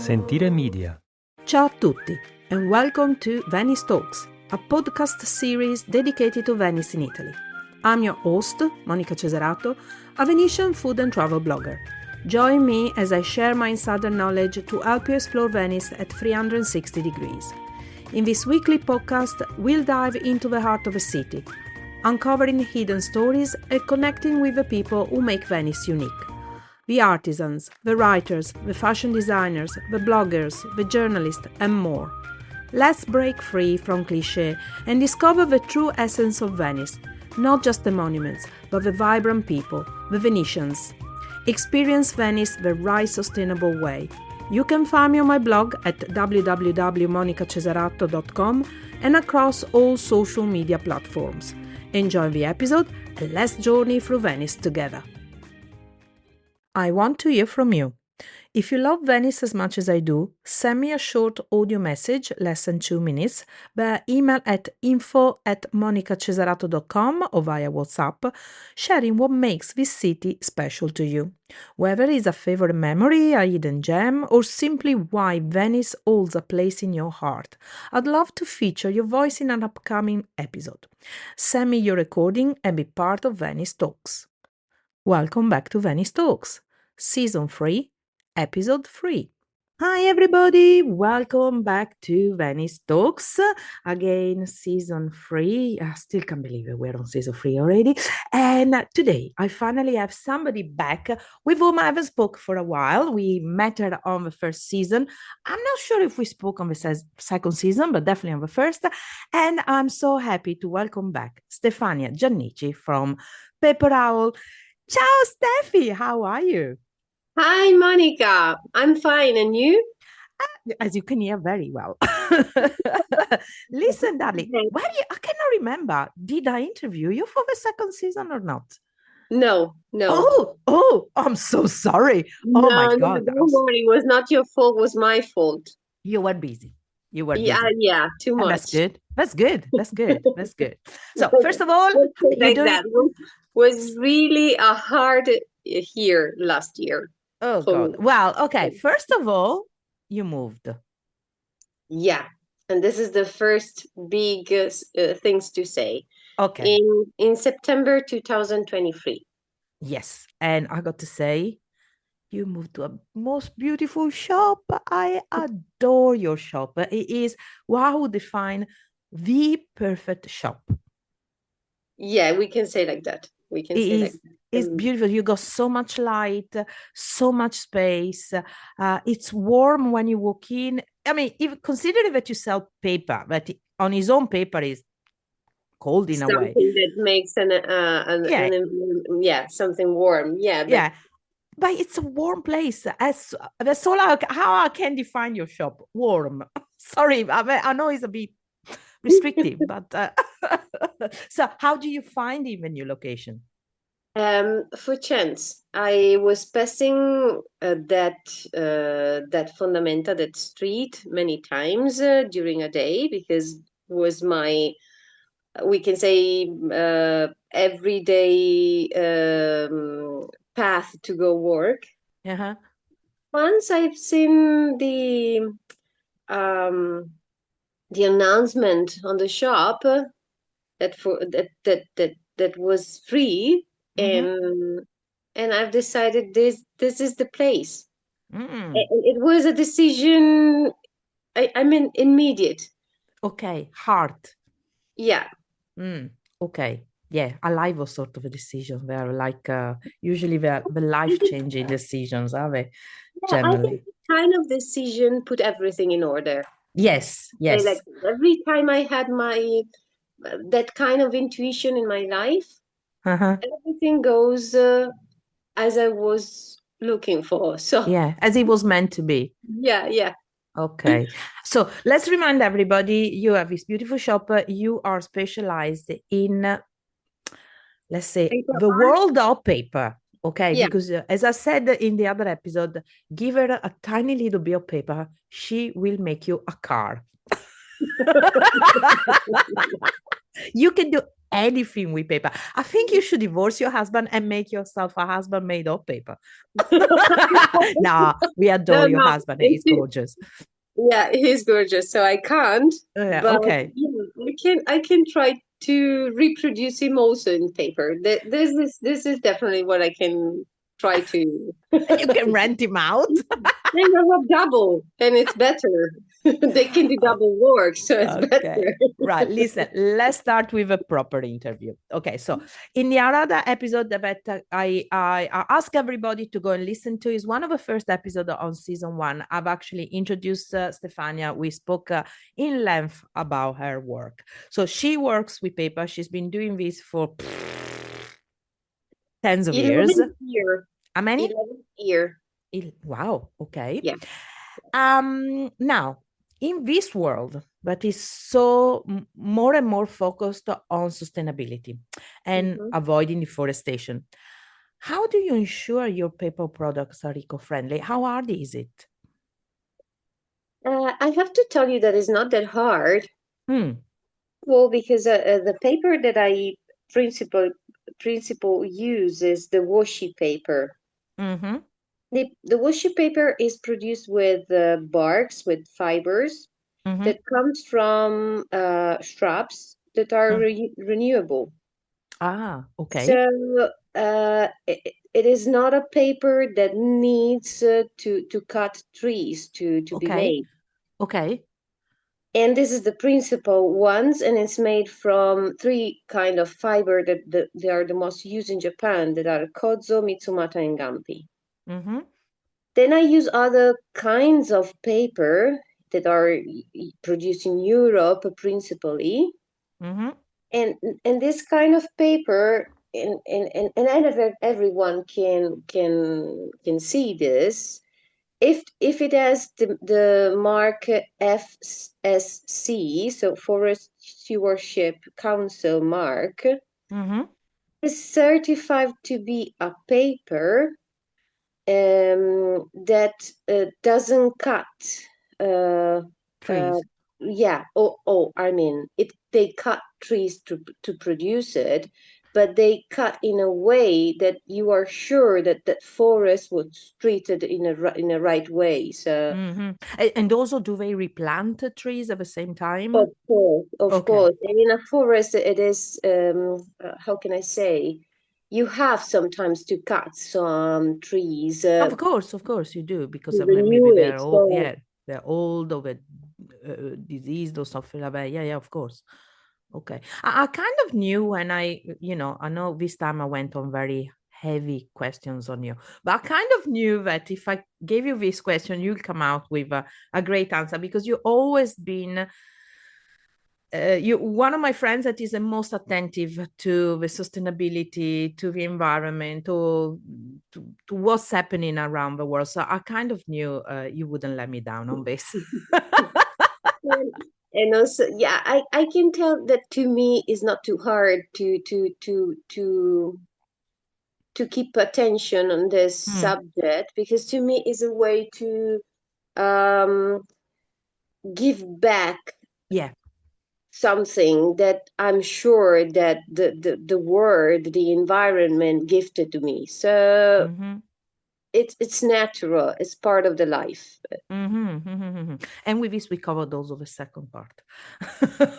Sentire Media. Ciao a tutti and welcome to Venice Talks, a podcast series dedicated to Venice in Italy. I'm your host, Monica Cesarato, a Venetian food and travel blogger. Join me as I share my insider knowledge to help you explore Venice at 360 degrees. In this weekly podcast, we'll dive into the heart of a city, uncovering hidden stories and connecting with the people who make Venice unique. The artisans, the writers, the fashion designers, the bloggers, the journalists, and more. Let's break free from cliché and discover the true essence of Venice, not just the monuments, but the vibrant people, the Venetians. Experience Venice the right sustainable way. You can find me on my blog at www.monicacesarato.com and across all social media platforms. Enjoy the episode and let's journey through Venice together. I want to hear from you. If you love Venice as much as I do, send me a short audio message, less than 2 minutes, via email at info@monicacesarato.com or via WhatsApp, sharing what makes this city special to you. Whether it's a favorite memory, a hidden gem, or simply why Venice holds a place in your heart, I'd love to feature your voice in an upcoming episode. Send me your recording and be part of Venice Talks. Welcome back to Venice Talks, Season 3, Episode 3. Hi everybody, welcome back to Venice Talks. Again, Season 3. I still can't believe it, we're on Season 3 already. And today, I finally have somebody back with whom I haven't spoke for a while. We met her on the first season. I'm not sure if we spoke on the second season, but definitely on the first. And I'm so happy to welcome back Stefania Giannici from Paperoowl. Ciao, Steffi. How are you? Hi, Monica. I'm fine. And you? As you can hear very well. Listen, darling, I cannot remember. Did I interview you for the second season or not? No. Oh, I'm so sorry. No, my God. Don't worry. It was not your fault. It was my fault. You were busy. Yeah, too much. That's good. So, first of all, that was really a hard year last year. Oh, God. Well, okay. First of all, you moved. Yeah. And this is the first big things to say. Okay. In September 2023. Yes. And I got to say, you moved to a most beautiful shop. I adore your shop. It is what I would define the perfect shop. Yeah, we can say like that. It's beautiful. You got so much light, so much space. It's warm when you walk in. I mean, even considering that you sell paper, that on his own paper is cold in something a way. That makes something warm. Yeah. But it's a warm place. That's all how I can define your shop. Warm. Sorry, I know it's a bit restrictive, but so how do you find even new location? For chance, I was passing that fundamental, that street many times during a day, because it was my, we can say, everyday path to go work. Uh-huh. Once I've seen the announcement on the shop that was free. Mm-hmm. And I've decided this is the place. Mm. It was a decision. I mean, immediate. Okay, hard. Yeah. Okay. Yeah, I like those sort of decisions. They're like usually the life-changing decisions, are they? Generally. I think this kind of decision put everything in order. Yes. Like every time I had my that kind of intuition in my life, everything goes as I was looking for. So yeah, as it was meant to be. Yeah. Okay. So let's remind everybody, you have this beautiful shop. You are specialized in, let's say, the world of paper. Okay. Yeah. Because as I said in the other episode, give her a tiny little bit of paper. She will make you a car. You can do anything with paper. I think you should divorce your husband and make yourself a husband made of paper. No, we adore No, your no. husband. He's gorgeous. Yeah, he's gorgeous. So I can't, Yeah, but okay. I can try to reproduce him also in paper. This is definitely what I can try to. You can rent him out. They have double, and it's better. They can do double work, so it's Okay. better. Right. Listen, let's start with a proper interview. Okay. So in the other episode that I ask everybody to go and listen to is one of the first episodes on season 1. I've actually introduced Stefania. We spoke in length about her work. So she works with paper. She's been doing this for tens of years. 11th year. How many? 11th year. Wow. Okay. Yeah. Now, in this world that is so more and more focused on sustainability and Mhm. avoiding deforestation, how do you ensure your paper products are eco-friendly? How hard is it? I have to tell you that it's not that hard. Hmm. Well, because the paper that I principal principal use is the washi paper. Mm-hmm. The washi paper is produced with barks, with fibers Mm-hmm. that comes from shrubs that are Mm. renewable. Ah, okay. So it is not a paper that needs to cut trees to be Okay. made. Okay. And this is the principal ones, and it's made from three kind of fiber that they are the most used in Japan, that are kozo, mitsumata, and gampi. Mm-hmm. Then I use other kinds of paper that are produced in Europe principally, Mm-hmm. and this kind of paper, and I know that everyone can see this. If it has the mark FSC, so Forest Stewardship Council mark, Mm-hmm. is certified to be a paper that doesn't cut. Uh, uh, Trees. yeah. I mean, they cut trees to produce it, but they cut in a way that you are sure that that forest was treated in a right way. So Mm-hmm. And also, do they replant the trees at the same time? of course, of Okay. course, and in a forest, it is how can I say? You have sometimes to cut some trees Of course, you do because to maybe renew they're it. all, So yeah, they're old or they're diseased or something like that. Yeah, yeah, of course. Okay, I kind of knew when I know this time I went on very heavy questions on you, but I kind of knew that if I gave you this question, you'll come out with a great answer because you've always been you one of my friends that is the most attentive to the sustainability, to the environment, to what's happening around the world. So I kind of knew you wouldn't let me down on this. and, and also, yeah, I can tell that to me is not too hard to keep attention on this Hmm. subject, because to me is a way to um, give back Yeah. something that I'm sure that the world, the environment gifted to me. So Mm-hmm. it's natural. It's part of the life. Mm-hmm, mm-hmm, mm-hmm. And with this, we covered also the second part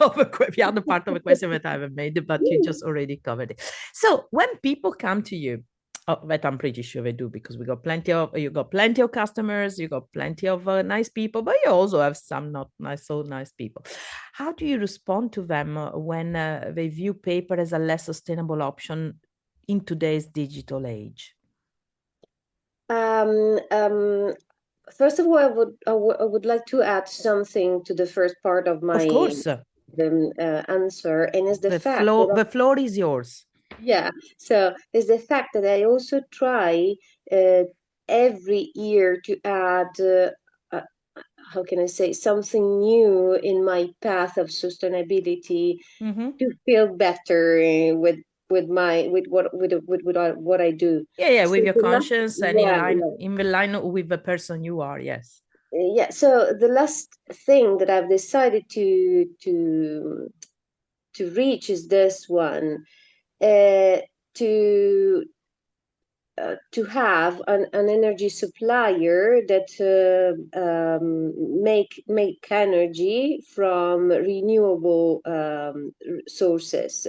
of the other part of the question that I haven't made, but you just already covered it. So when people come to you, oh, that I'm pretty sure they do because you got plenty of customers, you got plenty of nice people, but you also have some not nice, so nice people. How do you respond to them when they view paper as a less sustainable option in today's digital age? Um, um, First of all, I would like to add something to the first part of Of my course, answer, and is the fact that the floor is yours. yeah, so is the fact that I also try uh, every year to add how can I say, something new in my path of sustainability Mm-hmm. to feel better with what I do. Yeah, yeah, So with your the last conscience and yeah, yeah. in the line with the person you are. Yes. Yeah, so the last thing that I've decided to reach is this one, uh, to have an energy supplier that make energy from renewable sources.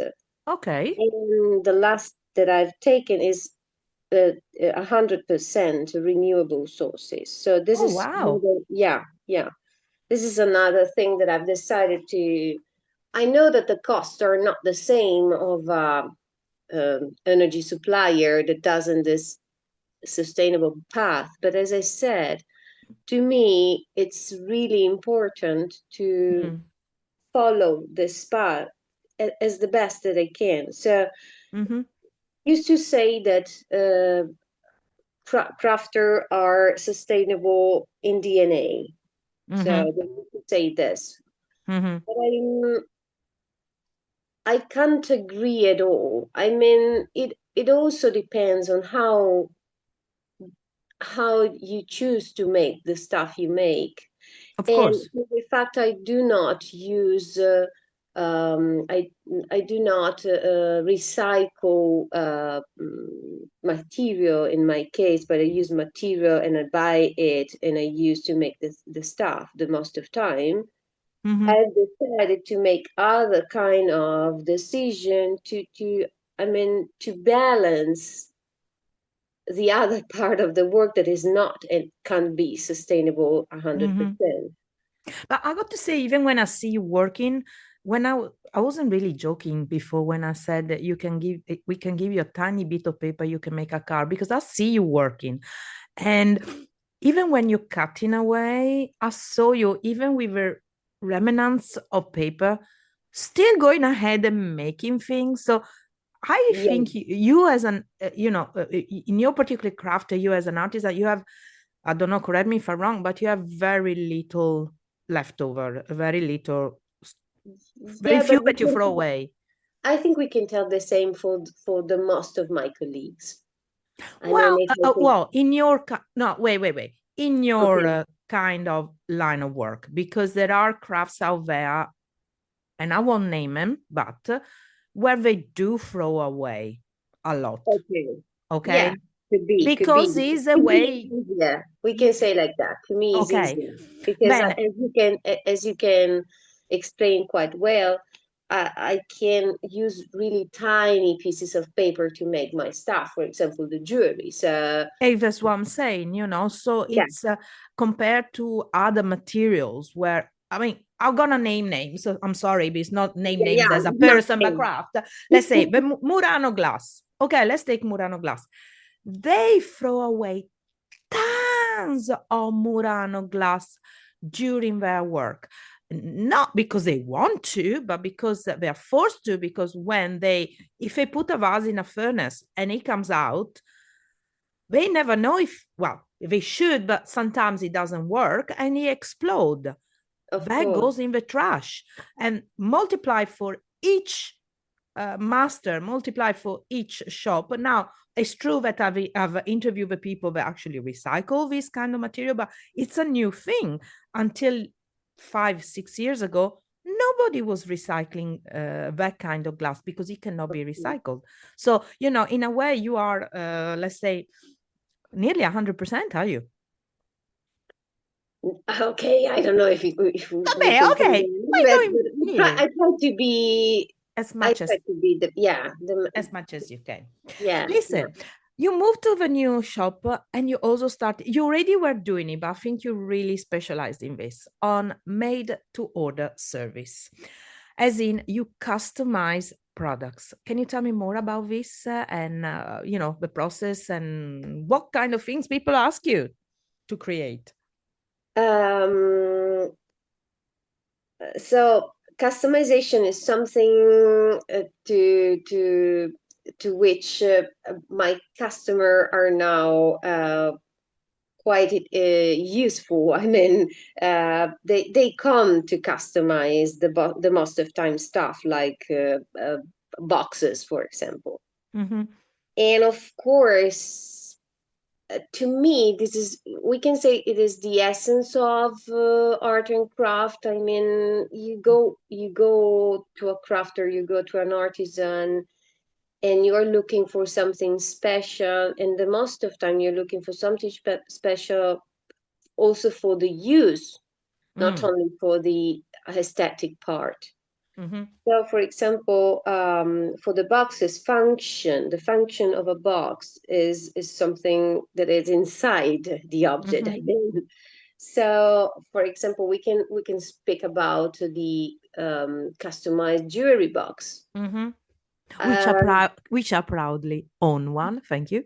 Okay. And the last that I've taken is 100% renewable sources. So this Oh, is wow. yeah, yeah. This is another thing that I've decided to. I know that the costs are not the same of energy supplier that doesn't this sustainable path. But as I said, to me, it's really important to Mm. follow this path as the best that I can. So, Mm-hmm. used to say that crafter are sustainable in DNA. So Mm-hmm. they used to say this, Mm-hmm. but I can't agree at all. I mean, it also depends on how you choose to make the stuff you make. Of And course. in fact, I do not use, I do not recycle material in my case, but I use material and I buy it and I use to make the stuff the most of time. Mm-hmm. I've decided to make other kind of decision I mean, to balance the other part of the work that is not and can't be sustainable Mm-hmm. 100%. But I got to say, even when I see you working, I wasn't really joking before when I said that we can give you a tiny bit of paper, you can make a car, because I see you working. And even when you're cutting away, I saw you, even with the remnants of paper, still going ahead and making things. So I Yeah, think you as an, in your particular craft, you as an artist, you have, I don't know, correct me if I'm wrong, but you have very little leftover, very little, very yeah, few but that you throw away. I think we can tell the same for the most of my colleagues. I mean, Well, if I think, in your no, wait. In your okay, kind of line of work, because there are crafts out there, and I won't name them, but where they do throw away a lot. okay, yeah, Okay, could be, because it's a to me it's way. easier. We You, can say like that. To me, it's okay, easier because Ben. as you can explain quite well, I can use really tiny pieces of paper to make my stuff. For example, the jewelry. So Hey, that's what I'm saying, So yeah, it's compared to other materials where, I mean, I'm gonna name names. So I'm sorry, but it's not name yeah, names yeah, as a not person, but same. craft. Let's say the Murano glass. Okay, let's take Murano glass. They throw away tons of Murano glass during their work. Not because they want to, but because they're forced to, because if they put a vase in a furnace and it comes out, they never know if, well, they should, but sometimes it doesn't work and it explode. Of That course, goes in the trash and multiply for each master, multiply for each shop. Now, it's true that I've interviewed the people that actually recycle this kind of material, but it's a new thing. Until 5, 6 years ago, nobody was recycling that kind of glass because it cannot be recycled. So, in a way, you are, let's say, nearly 100%, are you? okay. I don't know if we Okay, can say okay. that, Why but don't nearly I try to be. as I much try to be the yeah the as you can. yeah yeah. Listen, you moved to the new shop and you also started, you already were doing it, but I think you really specialized in this on made to order service. As in, you customize products. Can you tell me more about this and, the process and what kind of things people ask you to create? Um, so customization is something to which my customer are now quite useful. I mean, they come to customize the most of time stuff like boxes, for example. Mm-hmm. And of course, to me, this is we can say it is the essence of art and craft. I mean, you go to a crafter, you go to an artisan, and you're looking for something special. And the most of time, you're looking for something special, also for the use, not Mm. only for the aesthetic part. Mm-hmm. So, for example, for the box's function, the function of a box is something that is inside the object. Mm-hmm. I mean, so for example, we can speak about the customized jewelry box. Mm-hmm. Um, Which I proudly own one. Thank you.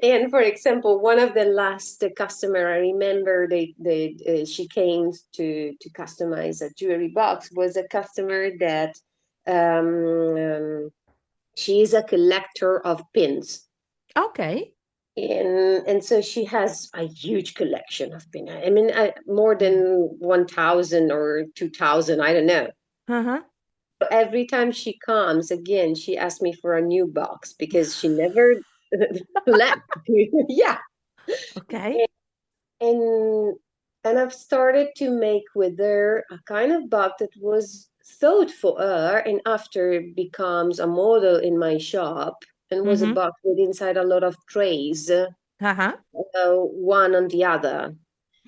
and for example, one of the last customer I remember, she came to customize a jewelry box, was a customer that um, she is a collector of pins. Okay. And so she has a huge collection of pins. I mean, more than 1,000 or 2,000, I don't know. Uh-huh. Every time she comes again, she asks me for a new box because she never left. Yeah. Okay. and and I've started to make with her a kind of bag that was thought for her, and after it becomes a model in my shop, and was a Mm-hmm. box with inside a lot of trays, Uh-huh. one on the other,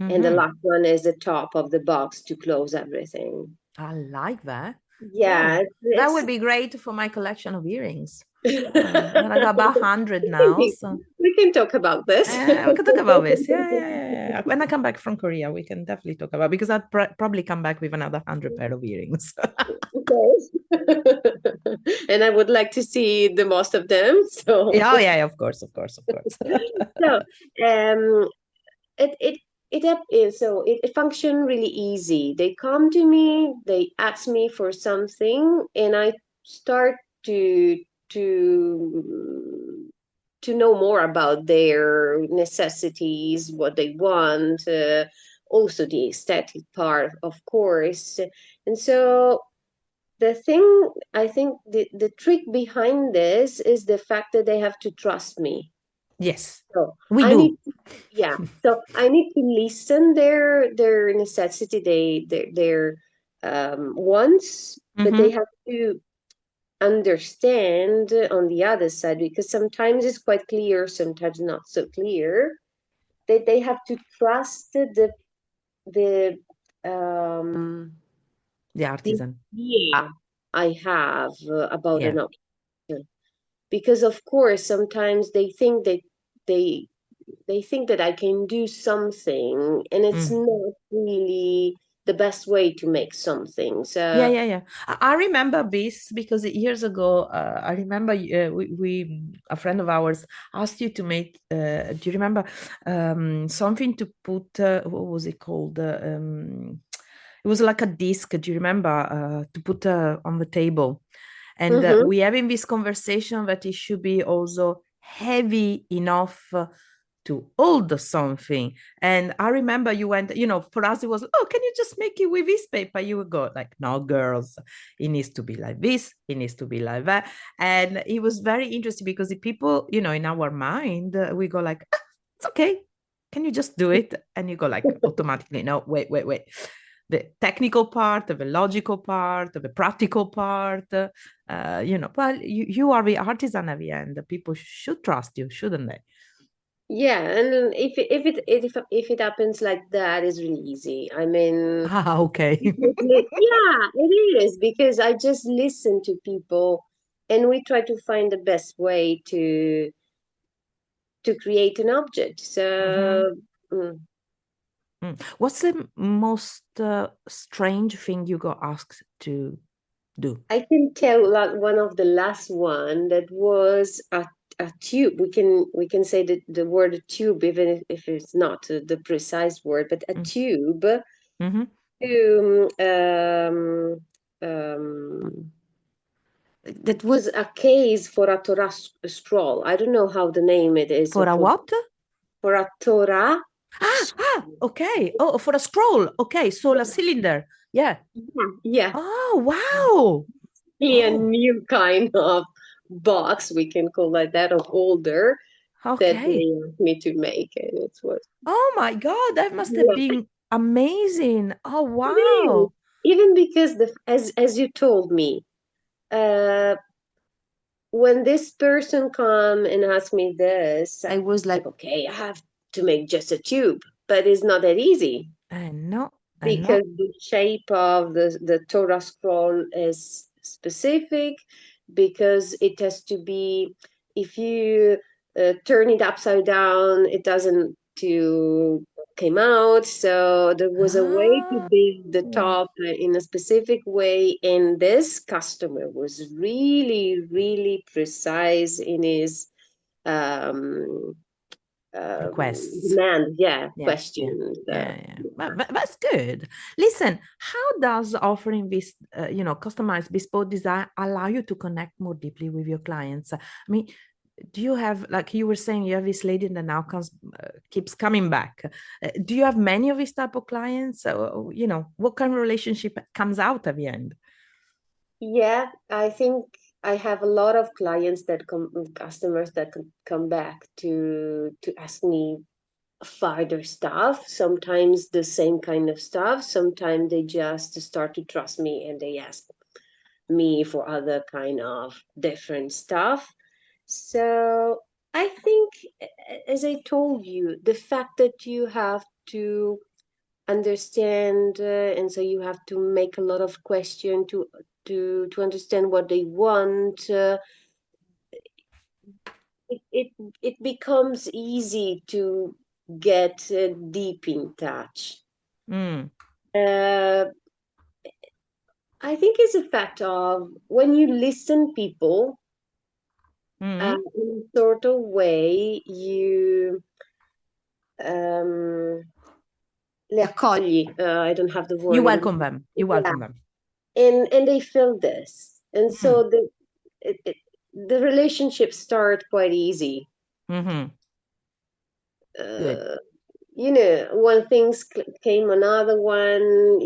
and the Mm-hmm. last one is the top of the box to close everything. I like that. Yeah, Oh, that it's, would be great for my collection of earrings. I got about 100 now, we so can talk about this. we can talk about this. Yeah. When I come back from Korea, we can definitely talk about because I'll probably come back with another 100 pair of earrings. Okay. And I would like to see the most of them. So, Yeah, oh, yeah, of course, of course, of course. so um, it function really easy. They come to me, they ask me for something, and I start to to to know more about their necessities, what they want, also the aesthetic part, of course. And so the thing, I think the trick behind this is the fact that they have to trust me. Yes, So we I need, do. yeah. So I need to listen their necessity, their wants, but they Mm-hmm. have to understand on the other side, because sometimes it's quite clear, sometimes not so clear. That they have to trust the um The the artisan. idea I have about Yeah. an option. Because of course sometimes they they think that I can do something, and it's Mm. not really the best way to make something. Yeah, So, yeah, yeah. I remember this because years ago, I remember a friend of ours asked you to make, do you remember something to put, what was it called? It was like a disc, do you remember, to put on the table? And mhm. we having this conversation that it should be also heavy enough to hold something. And I remember you went, for us, it was, oh, can you just make it with this paper? You would go like, no, girls, it needs to be like this, it needs to be like that. And it was very interesting because the people, in our mind, we go like, it's okay. Can you just do it? And you go like automatically, no, wait. The technical part, the logical part, the practical part, well, you are the artisan at the end. The people should trust you, shouldn't they? Yeah, and if it happens like that, it's really easy. I mean, Ah, okay. yeah, it is, because I just listen to people, and we try to find the best way to create an object. Mhm. So, mm, What's the most strange thing you got asked to do? I can tell like one of the last one that was a tube. We can say the word tube, even if it's not the precise word, but a tube Mm-hmm. to um, that was a case for a Torah scroll. I don't know how the name it is For a what? for a Torah scroll. Okay. Oh, for a scroll. Okay, so a cylinder. Yeah. Yeah, yeah. Oh, wow. A Oh. new kind of box, we can call like that, of holder. that Okay. they asked me to make, and it was Oh my God, that must have yeah, been amazing. Oh it is. wow. Even because as you told me, uh, when this person come and ask me this, I was like, okay, I have to make just a tube, but it's not that easy No, no. because the shape of the Torah scroll is specific, because it has to be, if you turn it upside down, it doesn't to came out. So there was a way to Oh, build the top in a specific way, and this customer was really, really precise in his um, requests. demand, yeah, Yeah, yeah, questions. yeah, yeah. But that's good. Listen, how does offering this, customized bespoke design allow you to connect more deeply with your clients? I mean, do you have, like you were saying, you have this lady that now keeps coming back. Do you have many of these type of clients? What kind of relationship comes out at the end? Yeah, I think I have a lot of clients that come, customers that come back to ask me further stuff. Sometimes the same kind of stuff. Sometimes they just start to trust me and they ask me for other kind of different stuff. So I think, as I told you, the fact that you have to understand, and so you have to make a lot of question to understand what they want. It becomes easy to get deep in touch. Mm, uh, I think it's a fact of when you listen people mm. in a sort of way, you um, le accogli. I don't have the You word in. welcome them. You Yeah, welcome them. and they feel this, and Mm, so it, it, the relationship start quite easy. hmm. Good. uh, when things came another one,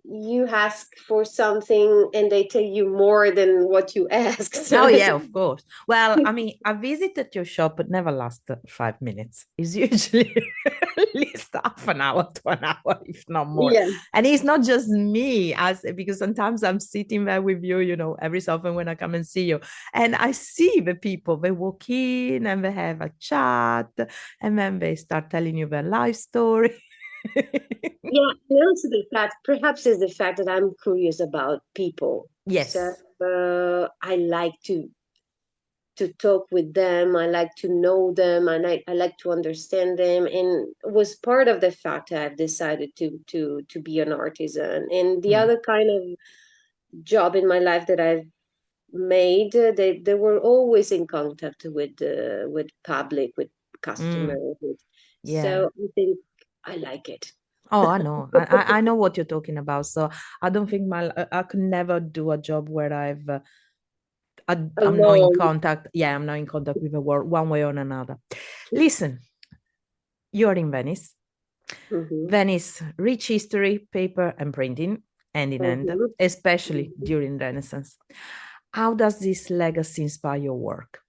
you ask for something and they tell you more than what you asked. Oh yeah, of course. Well, I mean, I visited your shop, but never last 5 minutes. It's usually at least half an hour to an hour, if not more. Yeah, And it's not just me, as because sometimes I'm sitting there with you, every so often when I come and see you, and I see the people. They walk in and they have a chat, and then they start telling you their life story. yeah, and also the fact, perhaps is the fact that I'm curious about people. So Yes. I like to talk with them. I like to know them, and I like to understand them. And it was part of the fact that I've decided to be an artisan. And the Mm, other kind of job in my life that I've made, they were always in contact with public, with mm, customers. yeah. So I think I like it. Oh, I know. I know what you're talking about. So I don't think I could never do a job where I'm not in Alone. contact. Yeah, I'm not in contact with the world one way or another. Listen, you're in Venice. Hmm. Venice, rich history, paper and printing, hand in hand, Hmm. especially during Renaissance. How does this legacy inspire your work?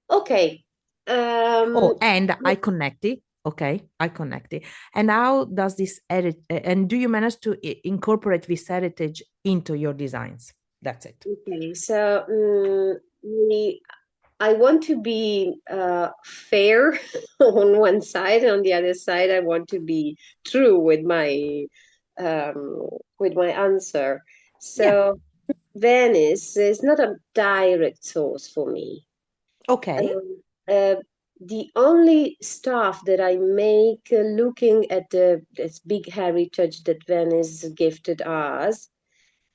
Okay. Oh, Um, and I connect it. Okay, I connect it. And how does and do you manage to incorporate this heritage into your designs? That's it. okay. So I want to be fair on one side, and on the other side, I want to be true with my answer. Yeah. So Venice is not a direct source for me. Okay. Um, uh, the only stuff that I make, looking at this big heritage that Venice gifted us,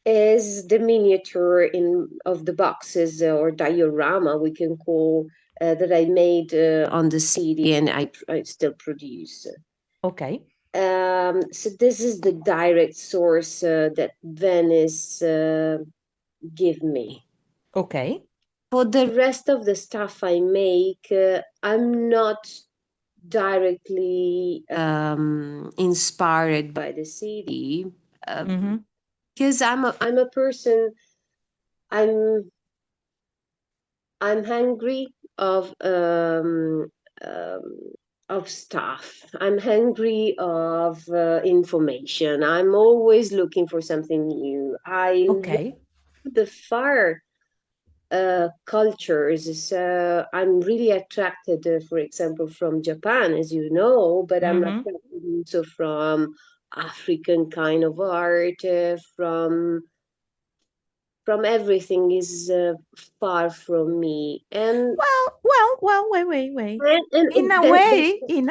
is the miniature in of the boxes, or diorama we can call, that I made on the CD, and I still produce. Okay. So this is the direct source that Venice give me. Okay. For the rest of the stuff I make, I'm not directly inspired by the city, Mm-hmm. because I'm a person. I'm I'm hungry of stuff. I'm hungry of information. I'm always looking for something new. I love Okay. the far cultures. So I'm really attracted, for example, from Japan, as you know, but I'm Mm-hmm. attracted also from African kind of art, from everything is far from me. Wait. And In a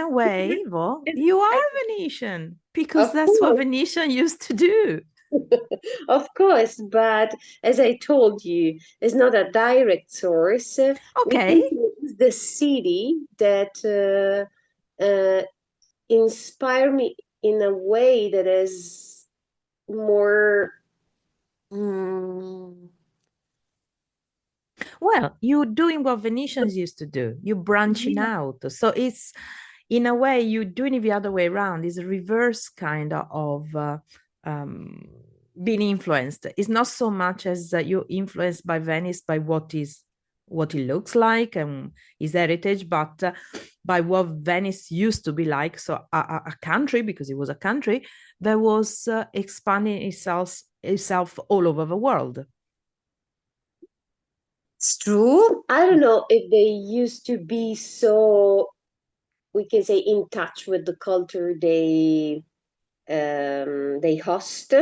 way, well, you I, are Venetian because of that's what course, Venetian used to do. of course, but as I told you, it's not a direct source. We Okay. can say it's the city that inspire me in a way that is more. mm, Well, you're doing what Venetians used to do. You're branching yeah, out. So it's in a way you're doing it the other way around. It's a reverse kind of um, being influenced. It's not so much as you're influenced by Venice by what it looks like and its heritage, but by what Venice used to be like. So a country, because it was a country that was expanding itself all over the world. it's true. I don't know if they used to be so, we can say, in touch with the culture they host.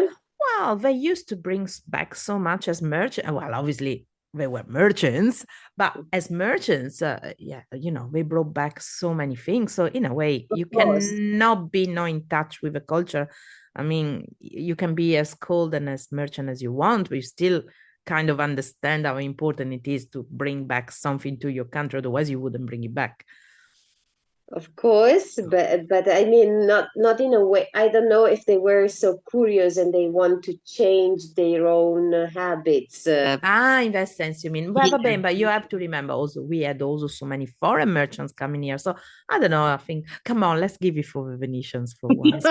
Well, they used to bring back so much as merchant. Well, obviously they were merchants, but as merchants, yeah, they brought back so many things. So in a way, Of you course, cannot be not in touch with the culture. I mean, you can be as cold and as merchant as you want, but you still kind of understand how important it is to bring back something to your country. Otherwise, you wouldn't bring it back. of course, but I mean, not in a way. I don't know if they were so curious and they want to change their own habits. Ah, in that sense, you mean. Well, Yeah. but you have to remember also, we had also so many foreign merchants coming here. So I don't know. I think, come on, let's give it for the Venetians for once.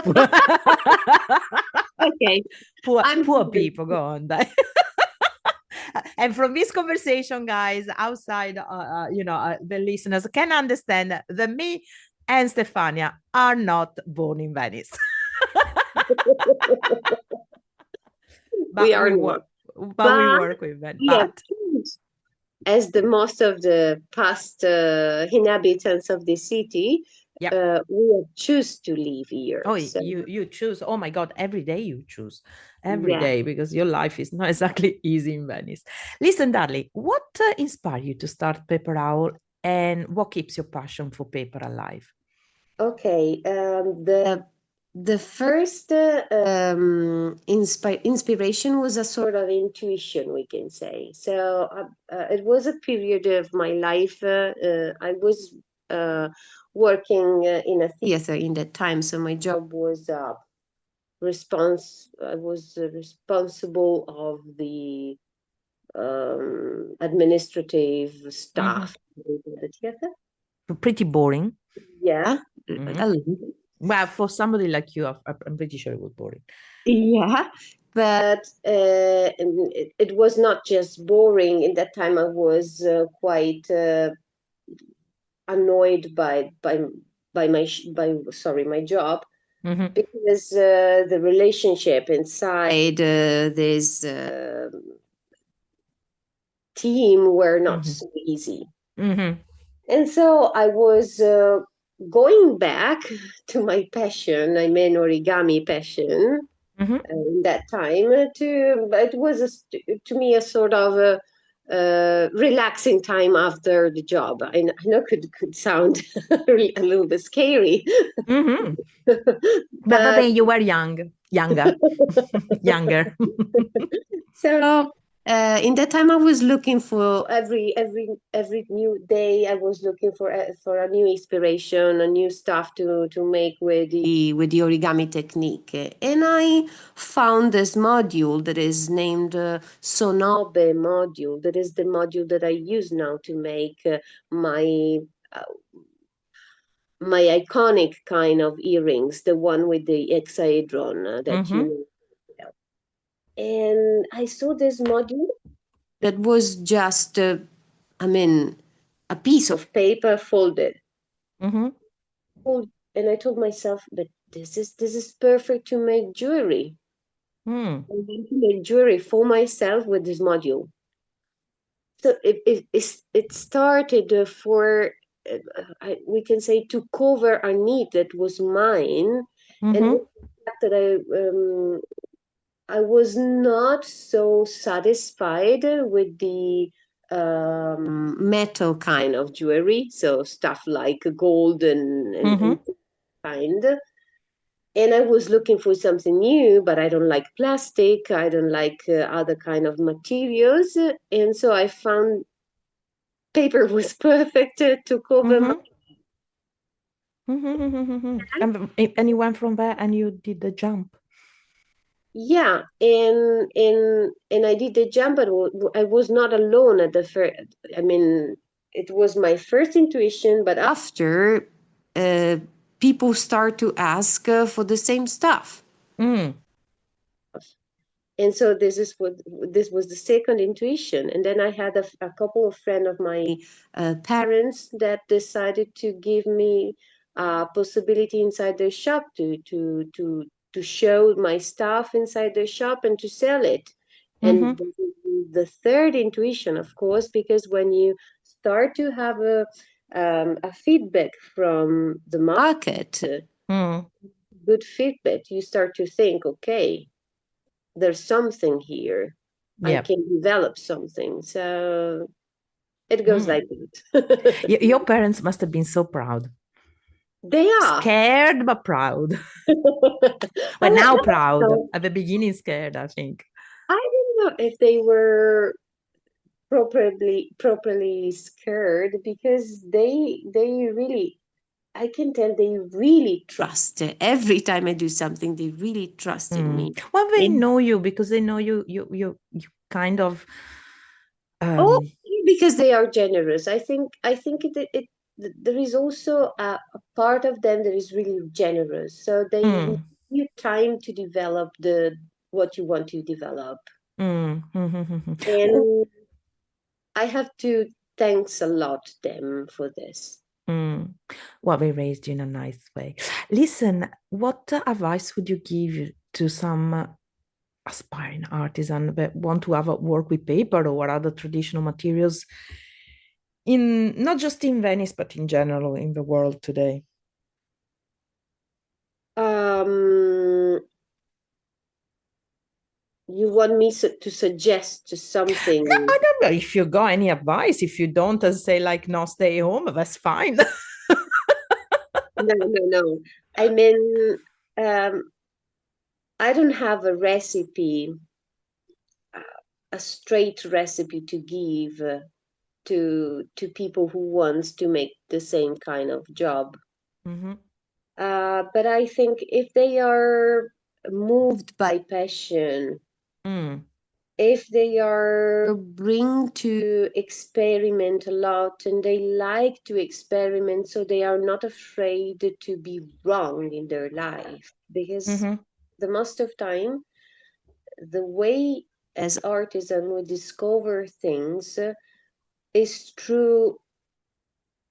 Okay, I'm Poor sorry. people, go on. And from this conversation, guys, outside, the listeners can understand that me and Stefania are not born in Venice, We but are we not, work, but we but work with Venice. we have But changed. As the most of the past inhabitants of the city, yeah. we have choose to live here. Oh, So you choose. Oh my God, every day you choose. Every yeah. day, because your life is not exactly easy in Venice. Listen, darling, what inspired you to start Paperoowl, and what keeps your passion for paper alive? Okay. The first inspiration was a sort of intuition, we can say. So it was a period of my life. I was working in a theater in that time, so my job was I was responsible of the administrative Mhm. staff in the theater. Pretty boring. Yeah, Mhm. a little. Well, for somebody like you, I'm pretty sure it was boring. Yeah, but and it was not just boring. In that time, I was quite annoyed by my job, Mhm. because the relationship inside this team were not Mhm. so easy. Mhm. And so I was going back to my passion, I mean origami passion, Mhm. in that time. It was to me a sort of relaxing time after the job. I know could sound a little bit scary, Mhm. But but you were younger, younger. so in that time I was looking for every new day. I was looking for a new inspiration, a new stuff to make with the origami technique. And I found this module that is named Sonobe module. That is the module that I use now to make uh, my iconic kind of earrings, the one with the hexaedron that you Mhm. know. And I saw this module that was just I mean, a piece of paper folded. Mm-hmm. And I told myself, but this is perfect to make jewelry. Mm. I want to make jewelry for myself with this module. So it started for we can say to cover a need that was mine, and Mm-hmm. also the fact that I was not so satisfied with the metal kind of jewelry, so stuff like gold and Mm-hmm. kind. And I was looking for something new, but I don't like plastic. I don't like other kind of materials, and so I found paper was perfect to cover my. Mm-hmm. Mm-hmm. And you went from there and you did the jump. Yeah, and I did the jump, but I was not alone at the first. I mean, it was my first intuition, but after, uh, people start to ask for the same stuff. Mm. And so this was the second intuition. And then I had a couple of friends of my parents that decided to give me a possibility inside their shop to show my stuff inside their shop and to sell it. And Mm-hmm. this is the third intuition, of course, because when you start to have a feedback from the market, Mm. good feedback, you start to think, okay, there's something here. I Yeah. can develop something. So it goes Mm. like that. Your parents must have been so proud. They are. Scared but proud. Well, I now don't proud. know. At the beginning, scared, I think. I don't know if they were properly scared because they really, I can tell they really trust. Every time I do something, they really trust in Mm. me. Well, they And know you because they know you kind of oh, um because they are generous. I think there is also a part of them that is really generous. So they give mm, you time to develop the what you want to develop. Oh, And I have to thanks a lot them for this. mm. Well, they raised you in a nice way. Listen, what advice would you give to some aspiring artisan that want to have a work with paper or other traditional materials in not just in Venice, but in general in the world today? Um, you want me to suggest No, something? I don't know if you got any advice. If you don't, say like no, stay home. That's fine. No, no, no. I mean, um, I don't have a recipe, a straight recipe to give to people who wants to make the same kind of job. Hmm. But I think if they are moved by passion, Mm, if they are bring to experiment a lot and they like to experiment, so they are not afraid to be wrong in their life, because hmm. the most of time the way as artisan we discover things is through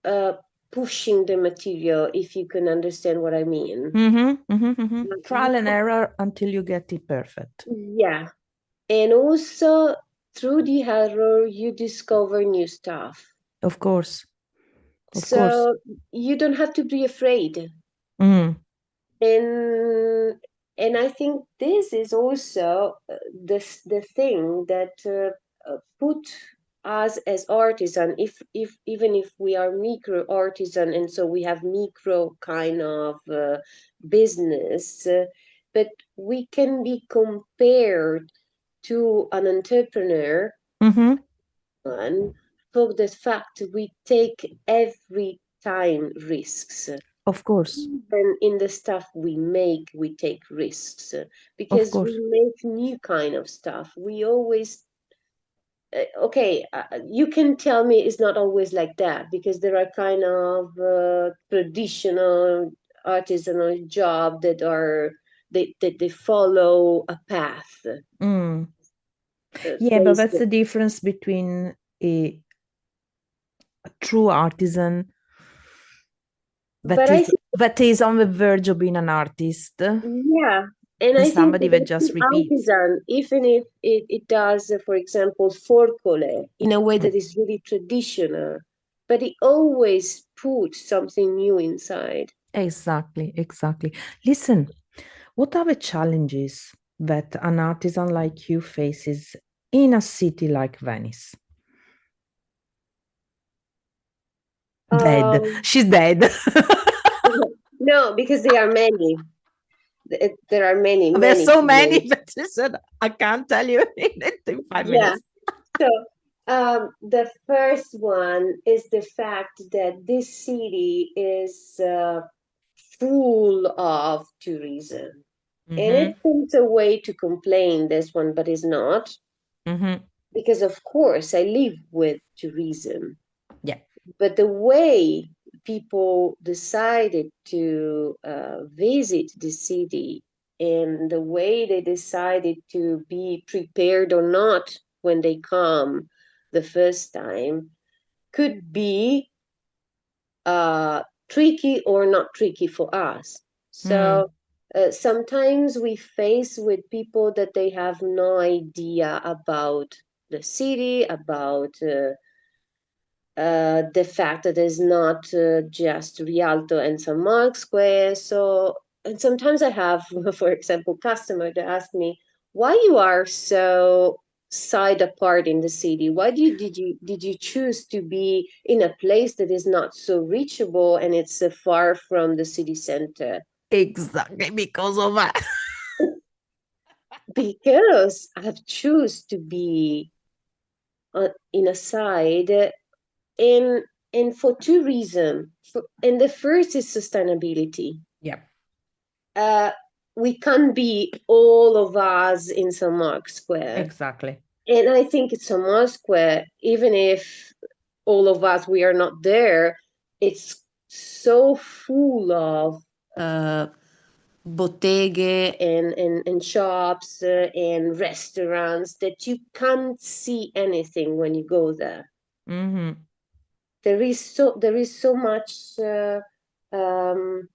uh, pushing the material, if you can understand what I mean. Trial and error until you get it perfect. Yeah. And also through the error, you discover new stuff. Of course. Of course. So you don't have to be afraid. Mm, And and I think this is also the thing that put us as artisan, if even if we are micro artisan, and so we have micro kind of business, but we can be compared to an entrepreneur hmm. one for the fact we take every time risks. Of course. Even in the stuff we make, we take risks Of because we course. make new kind of stuff. We always okay, you can tell me it's not always like that because there are kind of traditional artisanal job that are they follow a path Mm. Yeah, but based. that's the difference between a true artisan But I think, that is on the verge of being an artist yeah, and and I think somebody that that just the repeats. artisan, even if it does, for example, forcole in a way Mm, that is really traditional, but it always puts something new inside. exactly, exactly. Listen, what are the challenges that an artisan like you faces in a city like Venice? Dead. Um, She's dead. no, because there are many. There are many, There's many so many challenges. that she said I can't tell you in five Yeah. minutes. So, the first one is the fact that this city is full of tourism. And Mm-hmm. it seems a way to complain, this one, but it's not. Mm-hmm. Because, of course, I live with tourism. Yeah. But the way people decided to visit the city and the way they decided to be prepared or not when they come the first time could be tricky or not tricky for us. Mm. So sometimes we face with people that they have no idea about the city, about the fact that it's not just Rialto and San Mark Square. So, and sometimes I have, for example, customer that ask me, why you are so side apart in the city? Why did you choose to be in a place that is not so reachable and it's far from the city center? Exactly because of that. Because I've choose to be in a side and for two reasons. And the first is sustainability. Yeah, Uh, we can't be all of us in St. Mark's Square, exactly. and I think it's St. Mark's Square. Even if all of us we are not there, it's so full of botteghe and shops and restaurants that you can't see anything when you go there. Mm-hmm. There is so much um,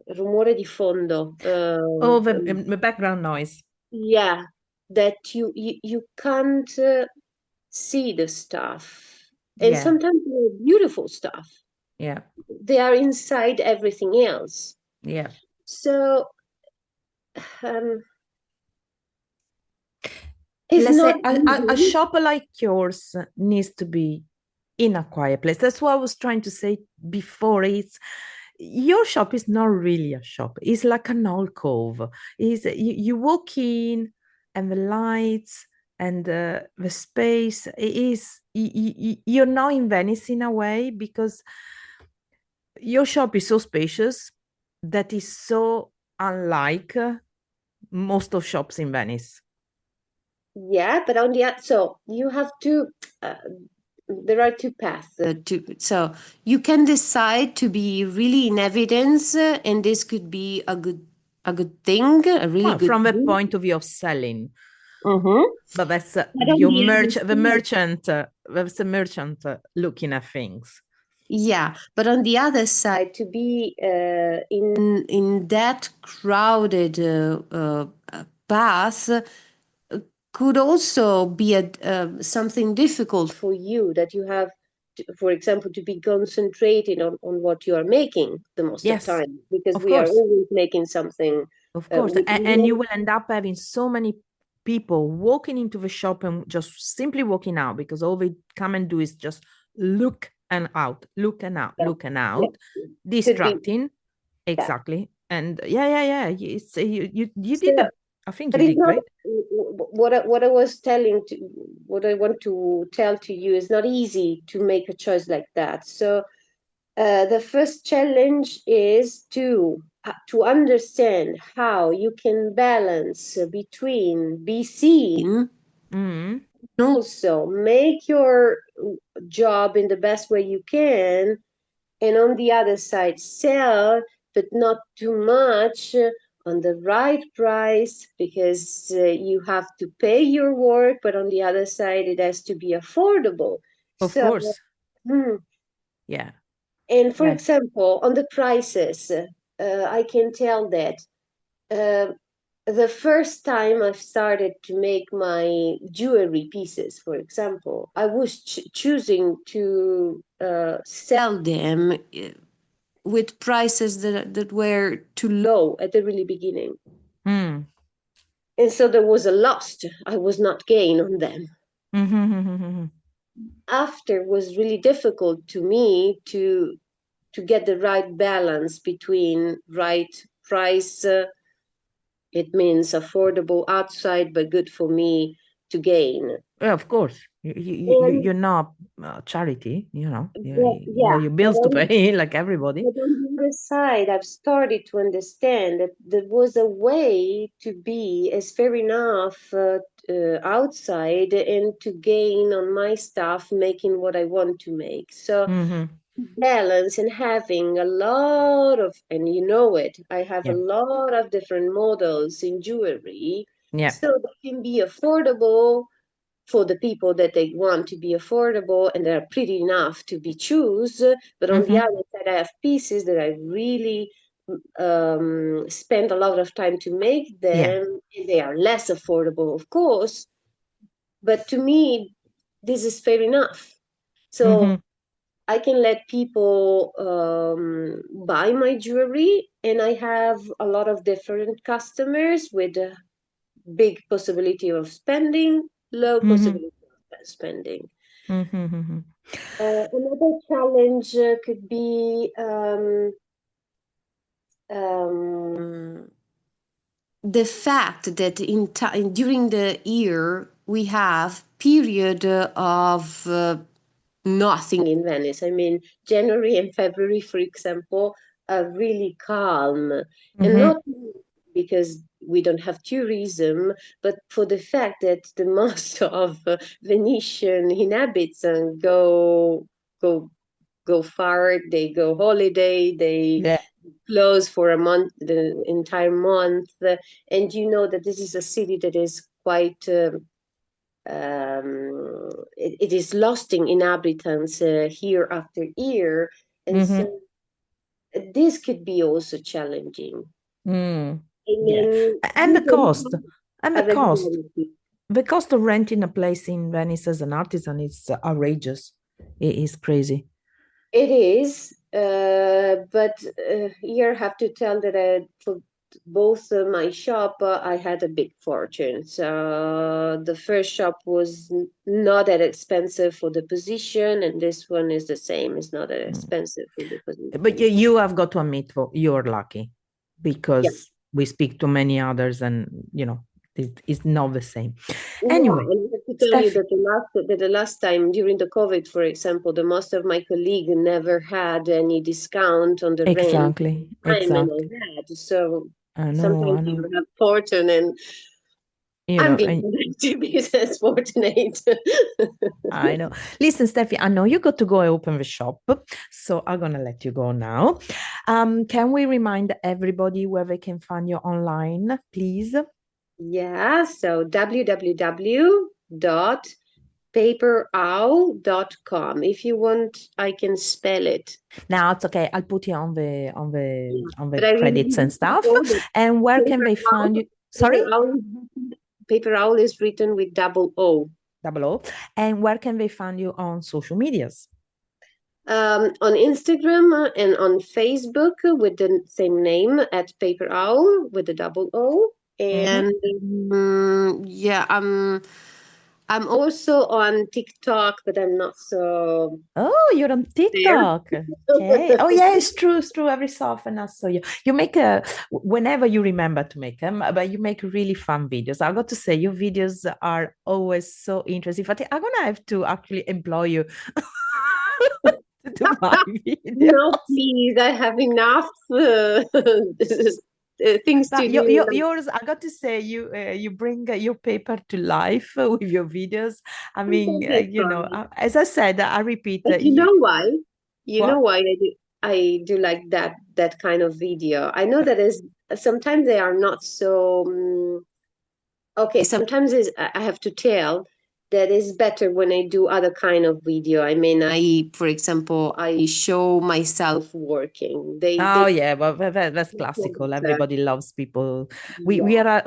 rumore di fondo. Oh, the background noise. Yeah, that you can't see the stuff, and Yeah, sometimes they're beautiful stuff. yeah, They are inside everything else. yeah. So um, it's Let's not say a easy. shop like yours needs to be in a quiet place. That's what I was trying to say before. It's your shop is not really a shop. It's like an alcove. Is you walk in and the lights and the space is you're now in Venice in a way because your shop is so spacious that is so unlike most of shops in Venice. Yeah, but on the so you have to. There are two paths so you can decide to be really in evidence, and this could be a good thing, a really Well, good from the thing. point of view of selling, Mm-hmm. but that's But on the other the side, merchant, that's the merchant looking at things. yeah, but on the other side, to be in that crowded path could also be something difficult for you, that you have to, for example, to be concentrated on what you are making the most of Yes, time, because of we are course, always making something. of course, We and you never, will end up having so many people walking into the shop and just simply walking out because all they come and do is just look and out, look and out, yeah, look and yeah, out, could be, distracting. yeah. Exactly, and yeah. It's, you So, did it. I think but you it's did not great. what I was telling to what I want to tell to you is not easy to make a choice like that. So the first challenge is to understand how you can balance between be seen Mm, and also make your job in the best way you can, and on the other side sell, but not too much, on the right price, because you have to pay your work, but on the other side it has to be affordable. of So course. Mm. Yeah. And for Yeah. example, on the prices, I can tell that uh, the first time I started to make my jewelry pieces, for example, I was choosing to sell them with prices that were too low at the really beginning. Mm. And so there was a loss. I was not gain on them. Mm-hmm. After was really difficult to me to get the right balance between right price. It means affordable outside, but good for me to gain. Yeah, of course. And You're not charity, you know. You have yeah, your bills to pay like everybody. but on the other side, I've started to understand that there was a way to be as fair enough outside and to gain on my stuff, making what I want to make. So Mm-hmm. balance and having a lot of, and you know it, I have a Yeah. lot of different models in jewelry, Yeah. so they can be affordable for the people that they want to be affordable and they're pretty enough to be choose. But on the Mm-hmm. other side, I have pieces that I really spend a lot of time to make Yeah. them, and they are less affordable, of course. But to me, this is fair enough. Mm-hmm. So I can let people buy my jewelry, and I have a lot of different customers with a big possibility of spending, low Mm-hmm. possibility of spending. Mm-hmm. Another challenge could be um, the fact that during the year we have period of nothing in Venice. I mean, January and February, for example, are really calm, and Mm-hmm. not because we don't have tourism, but for the fact that the most of Venetian inhabitants go go far. They go holiday. They Yeah. close for a month, the entire month, and you know that this is a city that is quite. It is losing inhabitants year after year, and Mm-hmm. so this could be also challenging. Mm. And Yeah. then And the you cost. don't And the have a cost. regularity. The cost of renting a place in Venice as an artisan is outrageous. It is crazy. It is, but here I have to tell that for both my shop, I had a big fortune. So the first shop was not that expensive for the position, and this one is the same. It's not that Mm. expensive for the But position. you have got to admit, you're lucky Yeah. because we speak to many others and, it's not the same. Yeah, Anyway, and I have to tell you Steph, that the last time during the COVID, for example, the most of my colleagues never had any discount on the rent exactly, time, and exactly. I had. So I know, sometimes I you know. have fortune, and I'm glad And to be as fortunate. I know. Listen, Steffi, I know you got to go and open the shop, so I'm gonna let you go now. Can we remind everybody where they can find you online, please? Yeah, so www.paperowl.com. If you want, I can spell it. Now it's okay. I'll put you on the Yeah. on the But I really credits and need stuff. people that And where can paper they owl, find you? paper Sorry? owl, paper owl is written with double O. Double O. And where can they find you on social medias? On Instagram and on Facebook with the same name at Paper Owl with the double O. Mhm. And yeah, I'm also on TikTok, but I'm not so Oh, you're on there. TikTok. Okay. Oh, yeah, it's true. It's true. Every so often I saw you. You make whenever you remember to make them, but you make really fun videos. I got to say, your videos are always so interesting. In fact, I'm gonna have to actually employ you to do my videos. No, please, I have enough things Now, to do. yours, I got to say, you bring your paper to life with your videos. I mean, Sometimes I try. as I said, I repeat, But you you know why? You know what? why I do like that kind of video. I know that is sometimes they are not so okay. Sometimes I have to tell. that is better when I do other kind of video. I mean, for example, I show myself working. Oh They yeah, well that's classical. Everybody loves people. We yeah,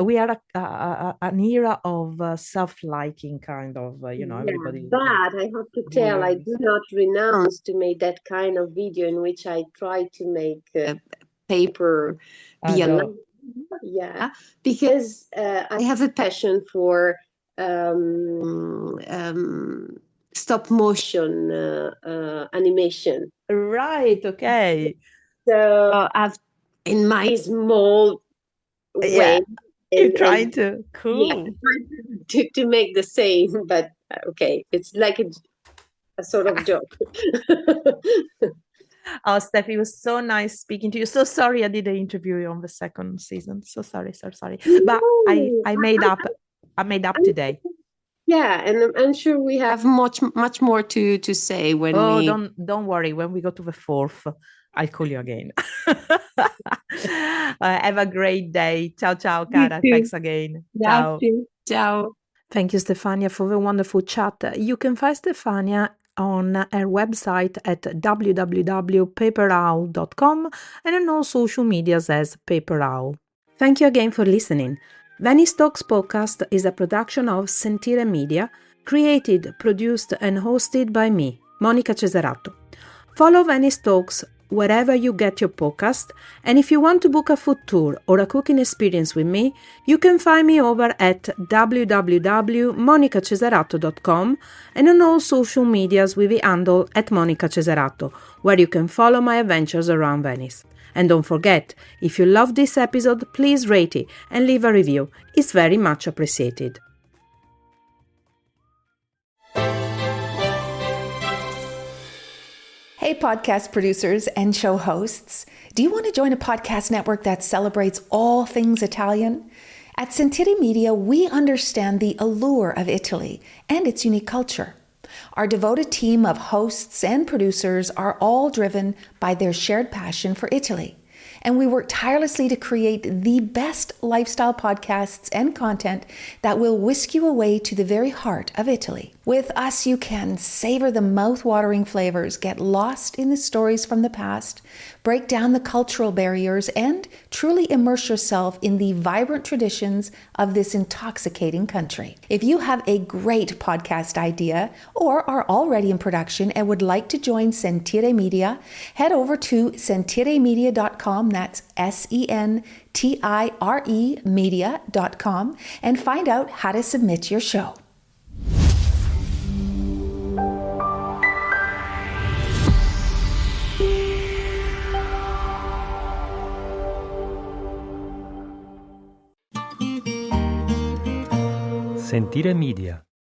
are an era of self-liking kind of. yeah. Everybody But I have to tell, I voyeurs. do not renounce to make that kind of video in which I try to make paper be alive. Adore. Yeah, because I have a passion for stop motion animation. Right. Okay. So I've, in my small way, Yeah. You're and trying to. yeah, Cool. to make the same, but okay, it's like a sort of joke. Oh, Steph, it was so nice speaking to you. So sorry I didn't interview you on the second season. So sorry, so sorry. But No, I made up. I made up I'm- today. yeah, and I'm sure we have much more to say when Oh, we. don't worry. When we go to the fourth, I'll call you again. Have a great day. Ciao, ciao, You cara. too. Thanks again. Ciao. Grazie. Ciao. Thank you, Stefania, for the wonderful chat. You can find Stefania on her website at www.paperowl.com and on all social medias as Paperowl. Thank you again for listening. Venice Talks podcast is a production of Sentire Media, created, produced, and hosted by me, Monica Cesarato. Follow Venice Talks wherever you get your podcast, and if you want to book a food tour or a cooking experience with me, you can find me over at www.monicacesarato.com and on all social medias with the handle at Monica Cesarato, where you can follow my adventures around Venice. And don't forget, if you love this episode, please rate it and leave a review. It's very much appreciated. Hey, podcast producers and show hosts. Do you want to join a podcast network that celebrates all things Italian? At Sentire Media, we understand the allure of Italy and its unique culture. Our devoted team of hosts and producers are all driven by their shared passion for Italy. And we work tirelessly to create the best lifestyle podcasts and content that will whisk you away to the very heart of Italy. With us, you can savor the mouth-watering flavors, get lost in the stories from the past, break down the cultural barriers, and truly immerse yourself in the vibrant traditions of this intoxicating country. If you have a great podcast idea or are already in production and would like to join Sentire Media, head over to sentiremedia.com, that's SENTIRE media.com, and find out how to submit your show. Sentire Media.